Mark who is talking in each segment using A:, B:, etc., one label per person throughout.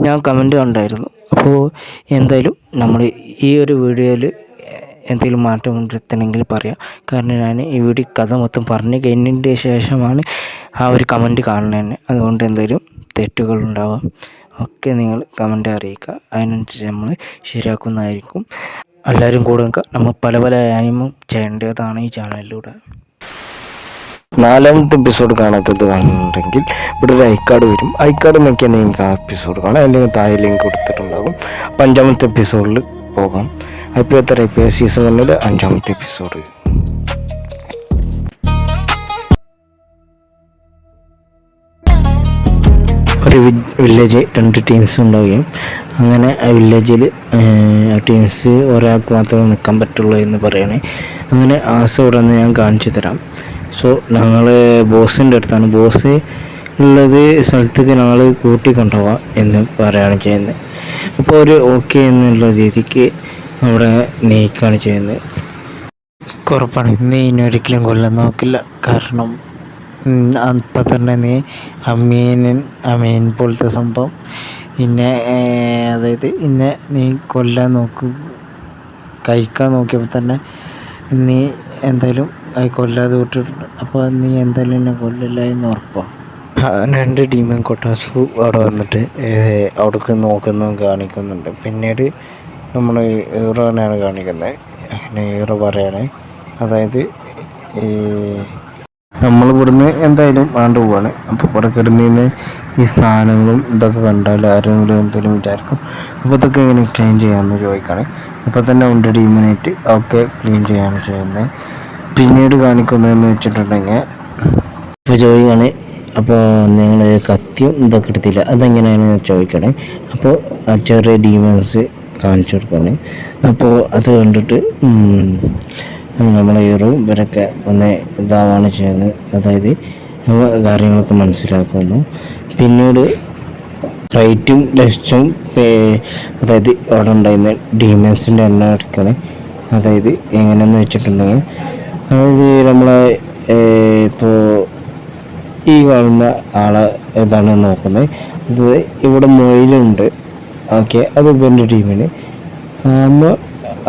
A: ഞാൻ കമൻറ്റ് കണ്ടായിരുന്നു. അപ്പോൾ എന്തായാലും നമ്മൾ ഈ ഒരു വീഡിയോയിൽ എന്തെങ്കിലും മാറ്റം വരുത്തണമെങ്കിൽ പറയാം. കാരണം ഞാൻ ഈ വീഡിയോ കഥ മൊത്തം പറഞ്ഞു കഴിഞ്ഞതിൻ്റെ ശേഷമാണ് ആ ഒരു കമൻറ്റ് കാണുന്നത് തന്നെ. അതുകൊണ്ട് എന്തെങ്കിലും തെറ്റുകളുണ്ടാവാം, ഒക്കെ നിങ്ങൾ കമൻറ്റ് അറിയിക്കുക. അതിനനുസരിച്ച് നമ്മൾ ശരിയാക്കുന്നതായിരിക്കും. എല്ലാവരും കൂടെ നിൽക്കുക. നമ്മൾ പല പല ആനിമും ചെയ്യേണ്ടതാണ് ഈ ചാനലിലൂടെ. 4ാമത്തെ എപ്പിസോഡ് കാണാത്തത് കാണുന്നുണ്ടെങ്കിൽ ഇവിടെ ഒരു ഐക്കാർഡ് വരും. ഐക്കാർഡ് നോക്കിയാൽ നിങ്ങൾക്ക് ആ എപ്പിസോഡ് കാണാം, അല്ലെങ്കിൽ താഴെ ലിങ്ക് കൊടുത്തിട്ടുണ്ടാകും. 5ാമത്തെ എപ്പിസോഡിൽ പോകാം. ഇപ്പോൾ എത്ര സീസൺ 1 5ാമത്തെ എപ്പിസോഡ്. ഒരു വില്ലേജ് 2 ടീംസ് ഉണ്ടാവുകയും അങ്ങനെ ആ വില്ലേജിൽ ആ ടീംസ് ഒരാൾക്ക് മാത്രമേ നിൽക്കാൻ പറ്റുള്ളൂ എന്ന് പറയണേ. അങ്ങനെ ആസ ഇവിടെ നിന്ന് ഞാൻ കാണിച്ചു തരാം. സോ ഞങ്ങൾ ബോസിൻ്റെ അടുത്താണ്. ബോസ് ഉള്ളത് സ്ഥലത്തേക്ക് ഞങ്ങൾ കൂട്ടിക്കൊണ്ടുപോവാം എന്ന് പറയുകയാണ് ചെയ്യുന്നത്. അപ്പോൾ ഒരു ഓക്കെ എന്നുള്ള രീതിക്ക് അവിടെ നീക്കുകയാണ് ചെയ്യുന്നത്. കുറപ്പാണ്, നീ ഇനി ഒരിക്കലും കൊല്ലാൻ നോക്കില്ല. കാരണം അപ്പം തന്നെ നീ അമീൻ പോലത്തെ സംഭവം അതായത് നീ കൊല്ലാൻ കഴിക്കാൻ നോക്കിയപ്പോൾ തന്നെ നീ എന്തായാലും കൊല്ലാതെ വിട്ടിട്ടുണ്ട്. അപ്പോൾ നീ എന്തായാലും എന്നെ കൊല്ലില്ല എന്ന് ഉറപ്പാണ്. 2 ടീമും കൊട്ടാസു അവിടെ വന്നിട്ട് അവിടേക്ക് കാണിക്കുന്നുണ്ട്. പിന്നീട് നമ്മൾ ഹീറോനെയാണ് കാണിക്കുന്നത്. അങ്ങനെ ഹീറോ പറയാണ്, അതായത് നമ്മളിവിടുന്ന് എന്തായാലും പോവാണ്. അപ്പോൾ ഇവിടെ കിടന്നിന്ന് ഈ സ്ഥാനങ്ങളും ഇതൊക്കെ കണ്ടാൽ ആരെങ്കിലും എന്തെങ്കിലും വിചാരിക്കും. അപ്പോൾ ഇതൊക്കെ എങ്ങനെ ക്ലീൻ ചെയ്യാമെന്ന് ചോദിക്കുകയാണ്. അപ്പോൾ തന്നെ ഉണ്ട് ടീമിനായിട്ട് ഒക്കെ ക്ലീൻ ചെയ്യാണ് ചെയ്യുന്നത്. പിന്നീട് കാണിക്കുന്നതെന്ന് വെച്ചിട്ടുണ്ടെങ്കിൽ ഇപ്പോൾ ചോദിക്കുകയാണ്, അപ്പോൾ നിങ്ങൾ കത്തിയും ഇതൊക്കെ എടുത്തില്ല, അതെങ്ങനെയാണ് ചോദിക്കണേ. അപ്പോൾ ചെറിയ ഡീമൻസ് കാണിച്ചു കൊടുക്കുകയാണ്. അപ്പോൾ അത് കണ്ടിട്ട് നമ്മളെ ഹീറോയും ഇവരൊക്കെ ഇതാവാണ് ചെയ്യുന്നത്. അതായത് കാര്യങ്ങളൊക്കെ മനസ്സിലാക്കുന്നു. പിന്നീട് റൈറ്റും ലെഫ്റ്റും അതായത് അവിടെ ഉണ്ടായിരുന്ന ഡീമൻസിൻ്റെ എണ്ണം എടുക്കണേ. അതായത് എങ്ങനെയെന്ന് വെച്ചിട്ടുണ്ടെങ്കിൽ, അതായത് നമ്മളെ ഇപ്പോൾ ഈ കാണുന്ന ആളെ ഏതാണ് നോക്കുന്നത്. അത് ഇവിടെ മൊയിലുണ്ട്, ഓക്കെ, അത് ഇവൻ്റെ ടീമിന്,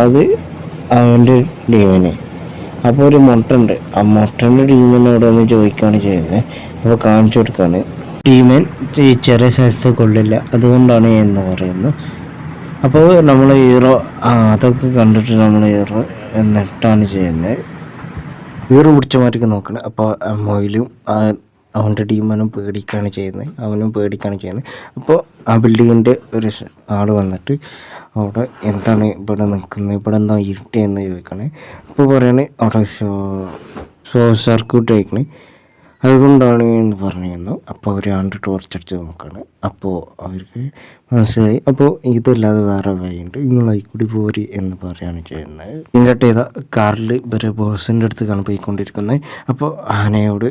A: അത് അവൻ്റെ ടീമിന്. അപ്പോൾ ഒരു മുട്ടുണ്ട്, ആ മുട്ടൻ്റെ ടീമിനോട് ഒന്ന് ചോദിക്കുകയാണ് ചെയ്യുന്നത്. അപ്പോൾ കാണിച്ചു കൊടുക്കുകയാണ്. ടീമൻ ഈ ചെറിയ സ്ഥലത്ത് കൊള്ളില്ല, അതുകൊണ്ടാണ് എന്ന് പറയുന്നു. അപ്പോൾ നമ്മൾ ഹീറോ അതൊക്കെ കണ്ടിട്ട് നമ്മൾ ഹീറോ എന്നിട്ടാണ് ചെയ്യുന്നത്. ഹീറോ പിടിച്ച മാറ്റിക്ക് നോക്കണം. അപ്പോൾ മൊയിലും അവൻ്റെ ടീമനും പേടിക്കുകയാണ് ചെയ്യുന്നത്. അപ്പോൾ ആ ബിൽഡിങ്ങിൻ്റെ ഒരു ആൾ വന്നിട്ട് അവിടെ എന്താണ് ഇവിടെ നിൽക്കുന്നത്, ഇവിടെ എന്താ ഇരുട്ടെന്ന് ചോദിക്കണേ. അപ്പോൾ പറയണേ അവിടെ സർക്യൂട്ട് അയക്കണേ, അതുകൊണ്ടാണ് എന്ന് പറഞ്ഞിരുന്നു. അപ്പോൾ അവർ ടോർച്ച് അടിച്ച് നോക്കുകയാണ്. അപ്പോൾ അവർക്ക് മനസ്സിലായി. അപ്പോൾ ഇതല്ലാതെ വേറെ വഴിയുണ്ട്, നിങ്ങളായിക്കൂടി പോരി എന്ന് പറയുകയാണ് ചെയ്യുന്നത്. ഇങ്ങോട്ട് ചെയ്ത കാറിൽ ഇവരെ ബോസിൻ്റെ അടുത്തേക്കാണ് പോയിക്കൊണ്ടിരിക്കുന്നത്. അപ്പോൾ ആനയോട്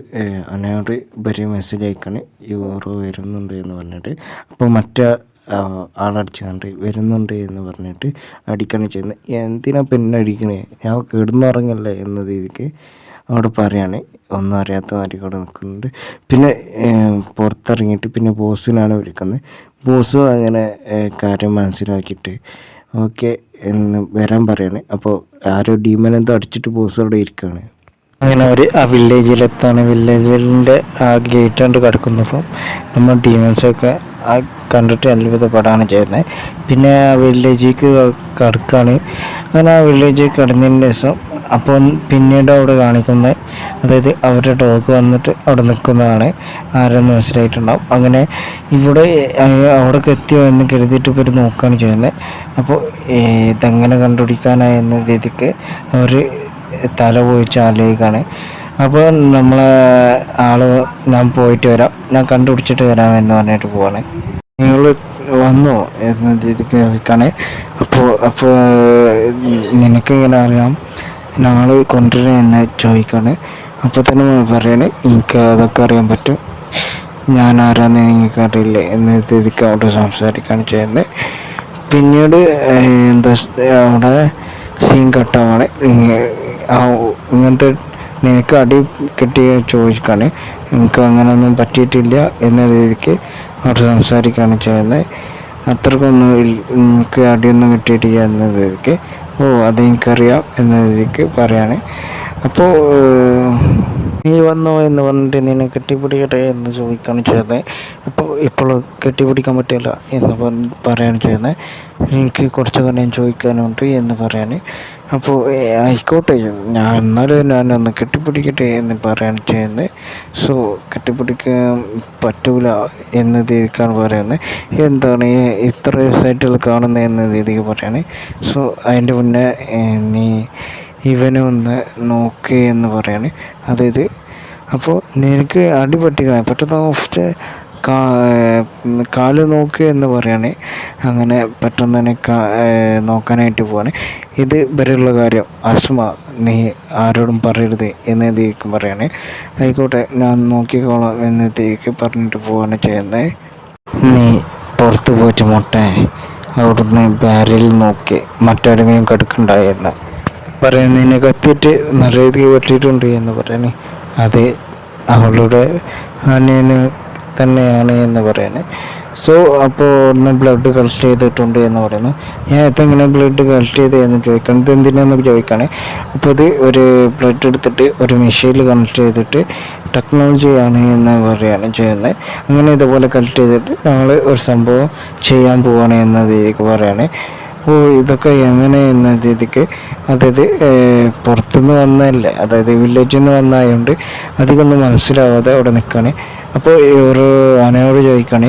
A: ഇവരെ മെസ്സേജ് അയക്കാണ്, യൂറോ വരുന്നുണ്ട് എന്ന് പറഞ്ഞിട്ട്. അപ്പോൾ മറ്റേ ആളടിച്ച് കണ്ട് വരുന്നുണ്ട് എന്ന് പറഞ്ഞിട്ട് അടിക്കുകയാണ് ചെയ്യുന്നത്. എന്തിനാ പിന്നെ അടിക്കണേ, ഞാൻ കിടന്നുറങ്ങല്ലേ എന്ന രീതിക്ക് അവിടെ പറയാണ്. ഒന്നും അറിയാത്ത മാതിരി കൂടെ നിൽക്കുന്നുണ്ട്. പിന്നെ പുറത്തിറങ്ങിയിട്ട് പിന്നെ ബോസിനാണ് വിളിക്കുന്നത്. ബോസും അങ്ങനെ കാര്യം മനസ്സിലാക്കിയിട്ട് ഓക്കെ എന്ന് വരാൻ പറയാണ്. അപ്പോൾ ആരോ ഡീമൻ എന്തോ അടിച്ചിട്ട് ബോസ് അവിടെ ഇരിക്കുകയാണ്. അങ്ങനെ അവർ ആ വില്ലേജിലെത്താണ്. വില്ലേജിൻ്റെ ആ ഗേറ്റ് കണ്ട് കിടക്കുന്നപ്പം നമ്മൾ ഡീമൻസൊക്കെ ആ കണ്ടിട്ട് അത്ഭുതപ്പെടാണ് ചെയ്യുന്നത്. പിന്നെ ആ വില്ലേജിലേക്ക് കിടക്കുകയാണ്. അങ്ങനെ ആ വില്ലേജിൽ കിടന്നതിന് ശേഷം അപ്പോൾ പിന്നീട് അവിടെ കാണിക്കുന്നത്, അതായത് അവരുടെ ഡോഗ് വന്നിട്ട് അവിടെ നിൽക്കുന്നതാണ്. ആരെന്ന് മനസ്സിലായിട്ടുണ്ടാവും. അങ്ങനെ അവിടേക്ക് എത്തിയോ എന്ന് കരുതിയിട്ട് ഇവർ നോക്കുകയാണ് ചെയ്യുന്നത്. അപ്പോൾ ഇതെങ്ങനെ കണ്ടുപിടിക്കാനായി എന്ന രീതിക്ക് അവർ തല പോയിച്ച് ആലോചിക്കുകയാണ്. അപ്പോൾ നമ്മളെ ഞാൻ പോയിട്ട് വരാം, ഞാൻ കണ്ടുപിടിച്ചിട്ട് വരാം എന്ന് പറഞ്ഞിട്ട് പോവാണ്. നിങ്ങൾ വന്നോ എന്ന രീതിക്ക് ചോദിക്കുകയാണ്. അപ്പോൾ നിനക്കെങ്ങനെ അറിയാം ഞങ്ങൾ കൊണ്ടുവരുന്നത് എന്ന് ചോദിക്കുകയാണ്. അപ്പോൾ തന്നെ പറയണേ, എനിക്ക് അതൊക്കെ അറിയാൻ പറ്റും, ഞാൻ ആരാന്ന് നിങ്ങൾക്ക് അറിയില്ല എന്ന രീതിക്ക് അവിടെ സംസാരിക്കുകയാണ് ചെയ്യുന്നത്. പിന്നീട് അവിടെ സീൻ കട്ടാവാണ്. ഇങ്ങനത്തെ നിനക്ക് അടി കിട്ടിയ ചോദിക്കുകയാണ്. എനിക്ക് അങ്ങനെയൊന്നും പറ്റിയിട്ടില്ല എന്ന രീതിക്ക് അവിടെ സംസാരിക്കുകയാണ് ചെയ്യുന്നത്. അത്രക്കൊന്നും എനിക്ക് അടിയൊന്നും കിട്ടിയിട്ടില്ല എന്ന രീതിക്ക് അതെനിക്കറിയാം എന്ന രീതിക്ക് പറയാണ്. അപ്പോൾ നീ വന്നോ എന്ന് പറഞ്ഞിട്ട് നിന്നെ കെട്ടിപ്പിടിക്കട്ടെ എന്ന് ചോദിക്കുകയാണ് ചെയ്യുന്നത്. അപ്പോൾ ഇപ്പോൾ കെട്ടിപ്പിടിക്കാൻ പറ്റില്ല എന്ന് പറയാണ് ചെയ്യുന്നത്. എനിക്ക് കുറച്ച് കാര്യം ചോദിക്കാനുണ്ട് എന്ന് പറയാണ്. അപ്പോൾ ആയിക്കോട്ടെ, ഞാനൊന്ന് കെട്ടിപ്പിടിക്കട്ടെ എന്ന് പറയാണ് ചെയ്യുന്നത്. സോ കെട്ടിപ്പിടിക്കാൻ പറ്റൂല എന്ന രീതിക്കാണ് പറയുന്നത്. എന്താണ് ഇത്ര ദിവസമായിട്ടുള്ള കാണുന്നത് എന്ന രീതിക്ക് പറയാണ്. സോ അതിൻ്റെ മുന്നേ നീ ഇവനെ ഒന്ന് നോക്ക് എന്ന് പറയാണ്. അതായത് അപ്പോൾ നിനക്ക് അടി പറ്റിക്കണം, പെട്ടെന്ന് കാല് നോക്ക് എന്ന് പറയാണ്. അങ്ങനെ പെട്ടെന്ന് തന്നെ നോക്കാനായിട്ട് പോവാണ്. ഇത് വരെയുള്ള കാര്യം അസ്മ നീ ആരോടും പറയരുത് എന്നതിലേക്ക് പറയാണ്. ആയിക്കോട്ടെ, ഞാൻ നോക്കിക്കോളാം എന്നതിലേക്ക് പറഞ്ഞിട്ട് പോവാണ് ചെയ്യുന്നത്. നീ പുറത്ത് പോയിട്ട് മുട്ടേ അവിടുന്ന് ബാരിൽ നോക്കി മറ്റാരെങ്കിലും കടുക്കുണ്ടായെന്ന് പറയുന്നത്. നിന്നെ കത്തിയിട്ട് നല്ല രീതിക്ക് പറ്റിയിട്ടുണ്ട് എന്ന് പറയണേ. അത് അവളുടെ അനിയന് തന്നെയാണ് എന്ന് പറയുന്നത്. സോ അപ്പോൾ ഒന്ന് ബ്ലഡ് കളക്ട് ചെയ്തിട്ടുണ്ട് എന്ന് പറയുന്നു. ഞാൻ എങ്ങനെ ബ്ലഡ് കളക്ട് ചെയ്ത് എന്ന് ചോദിക്കണം, ഇത് എന്തിനാണെന്ന് ചോദിക്കുകയാണ്. അപ്പോൾ ഇത് ഒരു ബ്ലഡ് എടുത്തിട്ട് ഒരു മെഷീനിൽ കണക്ട് ചെയ്തിട്ട് ടെക്നോളജിയാണ് എന്ന് പറയുകയാണ് ചെയ്യുന്നത്. അങ്ങനെ ഇതുപോലെ കളക്ട് ചെയ്തിട്ട് ഞങ്ങൾ ഒരു സംഭവം ചെയ്യാൻ പോവുകയാണ് എന്ന രീതിക്ക് പറയുകയാണ്. ഇതൊക്കെ എങ്ങനെ എന്ന രീതിക്ക്, അതായത് പുറത്തുനിന്ന് വന്നതല്ലേ, അതായത് വില്ലേജിൽ നിന്ന് വന്നതായതുകൊണ്ട് അധികമൊന്നും മനസ്സിലാവാതെ അവിടെ നിൽക്കുകയാണ്. അപ്പോൾ ഒരു ആനയോട് ചോദിക്കുകയാണ്,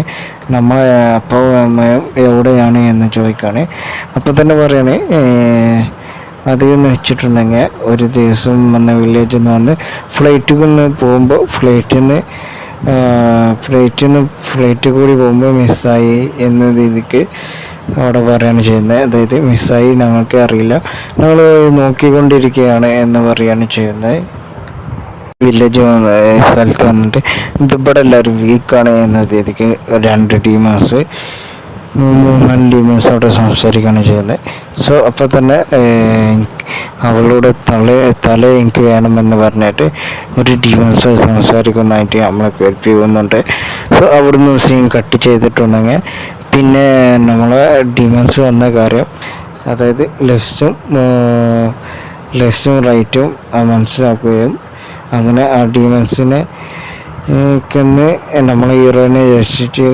A: നമ്മൾ അപ്പോൾ അമ്മയും എവിടെയാണ് എന്ന് ചോദിക്കുകയാണ്. അപ്പോൾ തന്നെ പറയാണ്, അതെന്ന് വെച്ചിട്ടുണ്ടെങ്കിൽ ഒരു ദിവസം വന്ന വില്ലേജിൽ നിന്ന് വന്ന് ഫ്ലൈറ്റിൽ നിന്ന് പോകുമ്പോൾ ഫ്ലൈറ്റ് കൂടി പോകുമ്പോൾ മിസ്സായി എന്ന രീതിക്ക് അവിടെ പറയുകയാണ് ചെയ്യുന്നത്. അതായത് മിസ്സായി, ഞങ്ങൾക്ക് അറിയില്ല, ഞങ്ങൾ നോക്കിക്കൊണ്ടിരിക്കുകയാണ് എന്ന് പറയുകയാണ് ചെയ്യുന്നത്. വില്ലേജ് സ്ഥലത്ത് വന്നിട്ട് ഇതിവിടെ എല്ലാവരും വീക്കാണ് എന്ന രീതിക്ക് 2 ടീമേഴ്സ് 3 ടീമേഴ്സ് അവിടെ സംസാരിക്കുകയാണ് ചെയ്യുന്നത്. സോ അപ്പോൾ തന്നെ അവളുടെ തല എനിക്ക് വേണമെന്ന് പറഞ്ഞിട്ട് ഒരു ടീമേഴ്സ് സംസാരിക്കുന്നതായിട്ട് നമ്മളെ കേൾപ്പിക്കുന്നുണ്ട്. സോ അവിടുന്ന് സീൻ കട്ട് ചെയ്തിട്ടുണ്ടെങ്കിൽ പിന്നെ നമ്മളെ ഡിമൻസ് വന്ന കാര്യം, അതായത് ലെഫ്റ്റും റൈറ്റും മനസ്സിലാക്കുകയും അങ്ങനെ ആ ഡിമൻസിനെ നമ്മൾ ഹീറോയിനെ രക്ഷിച്ച്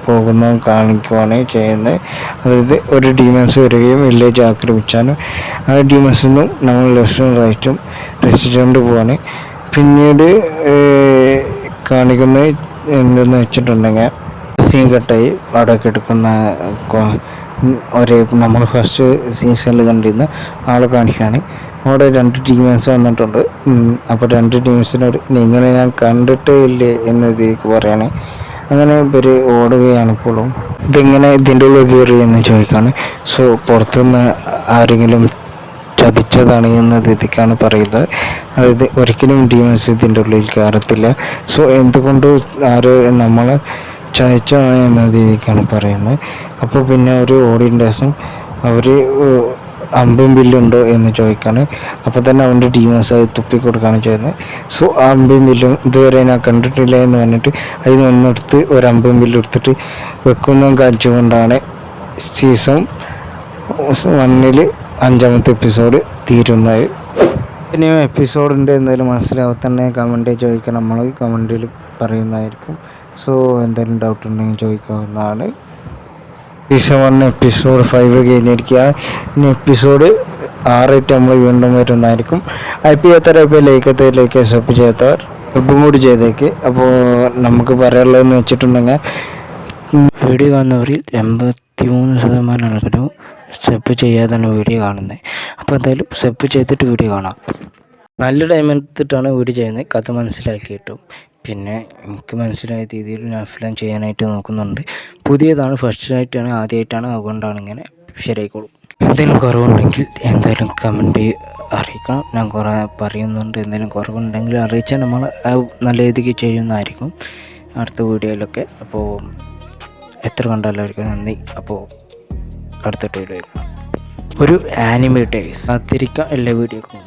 A: പോകുന്നതും കാണിക്കുകയാണ് ചെയ്യുന്നത്. അതായത് ഒരു ഡിമൻസ് വരികയും വില്ലേജ് ആക്രമിച്ചാലും ആ ഡിമൻസിൽ നിന്നും നമ്മൾ ലെഫ്റ്റും റൈറ്റും രക്ഷിച്ചുകൊണ്ട് പോവാണ്. പിന്നീട് കാണിക്കുന്നത് എന്തെന്ന് വെച്ചിട്ടുണ്ടെങ്കിൽ സീൻ കട്ടായി അവിടെ കിടക്കുന്ന നമ്മൾ ഫസ്റ്റ് സീസണിൽ കണ്ടിരുന്ന ആളെ കാണിക്കുകയാണ്. അവിടെ 2 ടീമേഴ്സ് വന്നിട്ടുണ്ട്. അപ്പോൾ 2 ടീംസിനോട് നിങ്ങളെ ഞാൻ കണ്ടിട്ടേ ഇല്ലേ എന്ന രീതിക്ക് പറയാണ്. അങ്ങനെ ഇവർ ഓടുകയാണ്. ഇപ്പോഴും ഇതെങ്ങനെ ഇതിൻ്റെ ഉള്ളിൽ കയറി എന്ന് ചോദിക്കുകയാണ്. സോ പുറത്തുനിന്ന് ആരെങ്കിലും ചതിച്ചതാണ് എന്ന രീതിക്കാണ് പറയുന്നത്. അതായത് ഒരിക്കലും ടീമേഴ്സ് ഇതിൻ്റെ ഉള്ളിൽ കയറത്തില്ല. സോ എന്തുകൊണ്ട് നമ്മളെ ചതിച്ചാണ് എന്ന രീതിക്കാണ് പറയുന്നത്. അപ്പോൾ പിന്നെ ഒരു ഓഡിയൻസും അവർ അമ്പും ബില്ലുണ്ടോ എന്ന് ചോദിക്കുകയാണ്. അപ്പോൾ തന്നെ അവൻ്റെ ടീമേഴ്സ് അത് തുപ്പിക്കൊടുക്കുകയാണ് ചെയ്യുന്നത്. സോ ആ അമ്പും ബില്ലും ഇതുവരെ ഞാൻ കണ്ടിട്ടില്ല എന്ന് പറഞ്ഞിട്ട് അതിൽ നിന്നെടുത്ത് ഒരു അമ്പും ബില്ലും എടുത്തിട്ട് വെക്കുന്നതും കാണിച്ചുകൊണ്ടാണ് സീസൺ 1 5ാമത്തെ എപ്പിസോഡ് തീരുന്നത്. ഇനിയും എപ്പിസോഡിൻ്റെ എന്തെങ്കിലും മനസ്സിലാവാൻ തന്നെ കമൻറ്റ് ചോദിക്കണം, നമ്മൾ കമൻറ്റിൽ പറയുന്നതായിരിക്കും. സോ എന്തെങ്കിലും ഡൗട്ട് ഉണ്ടെങ്കിൽ ചോദിക്കാവുന്നതാണ്. സീസൺ 1 എപ്പിസോഡ് 5 കഴിഞ്ഞിരിക്കുക. ഇനി എപ്പിസോഡ് 6 നമ്മൾ വീണ്ടും വരുന്നതായിരിക്കും. ലൈക്ക് സബ് ചെയ്യാത്തവർ സബും കൂടി ചെയ്തേക്ക്. അപ്പോൾ നമുക്ക് പറയാനുള്ളതെന്ന് വെച്ചിട്ടുണ്ടെങ്കിൽ, വീഡിയോ കാണുന്നവരിൽ 83% ആൾക്കാരും സബ് ചെയ്യാതാണ് വീഡിയോ കാണുന്നത്. അപ്പോൾ എന്തായാലും സബ് ചെയ്തിട്ട് വീഡിയോ കാണാം. നല്ല ടൈം എടുത്തിട്ടാണ് വീഡിയോ ചെയ്യുന്നത്, കഥ മനസ്സിലാക്കി കിട്ടും. പിന്നെ എനിക്ക് മനസ്സിലായ രീതിയിൽ ഞാൻ ഫിലിം ചെയ്യാനായിട്ട് നോക്കുന്നുണ്ട്. പുതിയതാണ്, ഫസ്റ്റായിട്ടാണ്, ആദ്യമായിട്ടാണ്, അതുകൊണ്ടാണ് ഇങ്ങനെ. ശരിയായിക്കോളും. എന്തെങ്കിലും കുറവുണ്ടെങ്കിൽ എന്തായാലും കമൻറ്റ് അറിയിക്കണം. ഞാൻ കുറേ പറയുന്നുണ്ട്, എന്തെങ്കിലും കുറവുണ്ടെങ്കിൽ അറിയിച്ചാൽ നമ്മൾ നല്ല രീതിക്ക് ചെയ്യുന്നതായിരിക്കും അടുത്ത വീഡിയോയിലൊക്കെ. അപ്പോൾ എത്ര കണ്ടാലും നന്ദി. അപ്പോൾ അടുത്ത വീഡിയോ ഒരു ആനിമേറ്റേഴ്സ് കാത്തിരിക്കാം എല്ലാ വീഡിയോക്കും.